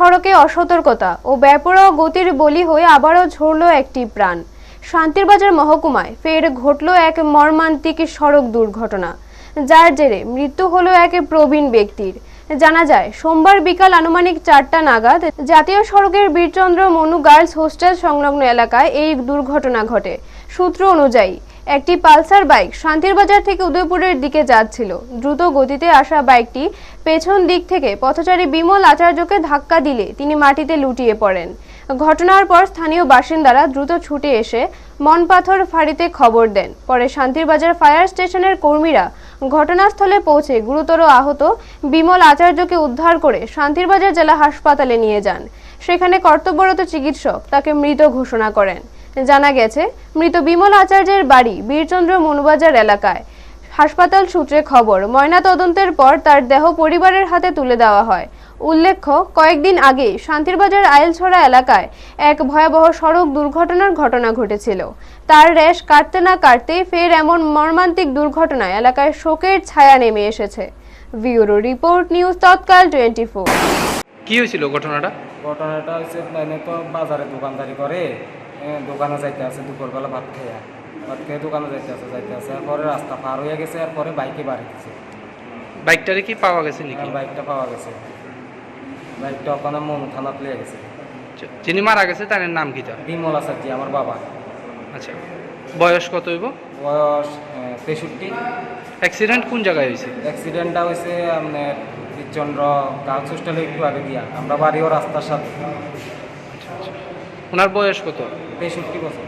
সড়কে অসতর্কতা ও বেপরোয়া গতির বলি হয়ে আবারও ঝরল একটি প্রাণ। শান্তিরবাজার মহকুমায় ফের ঘটল এক মর্মান্তিক সড়ক দুর্ঘটনা, যার জেরে মৃত্যু হলো এক প্রবীণ ব্যক্তির। জানা যায়, সোমবার বিকাল আনুমানিক 4টা নাগাদ জাতীয় সড়কের বীরচন্দ্র মনু গার্লস হোস্টেল সংলগ্ন এলাকায় এই দুর্ঘটনা ঘটে। সূত্র অনুযায়ী, একটি পালসার বাইক শান্তিরবাজার থেকে উদয়পুরের দিকে যাচ্ছিল। দ্রুত গতিতে আসা বাইকটি পেছন দিক থেকে পথচারী বিমল আচার্যকে ধাক্কা দিলে তিনি মাটিতে লুটিয়ে পড়েন। ঘটনার পর স্থানীয় বাসিন্দারা দ্রুত ছুটে এসে মনপাথর ফাঁড়িতে খবর দেন। পরে শান্তিরবাজার ফায়ার স্টেশনের কর্মীরা ঘটনাস্থলে পৌঁছে গুরুতর আহত বিমল আচার্যকে উদ্ধার করে শান্তিরবাজার জেলা হাসপাতালে নিয়ে যান। সেখানে কর্তব্যরত চিকিৎসক তাকে মৃত ঘোষণা করেন। জানা গেছে, মৃত বিমল আচার্যের বাড়ি বীরচন্দ্র মনুবাজার এলাকায়। হাসপাতাল সূত্রে খবর, ময়নাতদন্তের পর তার দেহ পরিবারের হাতে তুলে দেওয়া হয়। উল্লেখ্য, কয়েকদিন আগে শান্তিরবাজার আইলছড়া এলাকায় এক ভয়াবহ সড়ক দুর্ঘটনার ঘটনা ঘটেছিল। তার রেশ কাটতে না কাটতেই ফের এমন মর্মান্তিক দুর্ঘটনায় এলাকায় শোকের ছায়া নেমে এসেছে। ব্যুরো রিপোর্ট, নিউজ তৎকাল 24। কি হয়েছিল ঘটনাটা? ঘটনাটা হচ্ছে মানে তো বাজারে দোকানদারি করে, দোকানে যাইতে আছে দুপুরবেলা ভাত খেয়ে দোকানে যাইতে আছে এরপরে রাস্তা পার হয়ে গেছে, এরপরে বাইকে বাড়িতেছে। বাইকটারে কি পাওয়া গেছে নাকি? বাইকটা পাওয়া গেছে, বাইকটা ওখানে মনু থানাত লিয়ে গেছে। যিনি মারা গেছে তার নাম কি? বিমল আচার্য, আমার বাবা। আচ্ছা, বয়স কত হইব? বয়স 63। অ্যাক্সিডেন্ট কোন জায়গায় হয়েছে? অ্যাক্সিডেন্টটা হয়েছে আপনার বীরচন্দ্র গার্লস হোস্টেলে একটু আগে দিয়া, আমরা বাড়িও রাস্তার সাথে। আচ্ছা আচ্ছা, ওনার বয়স কত? 63 বছর।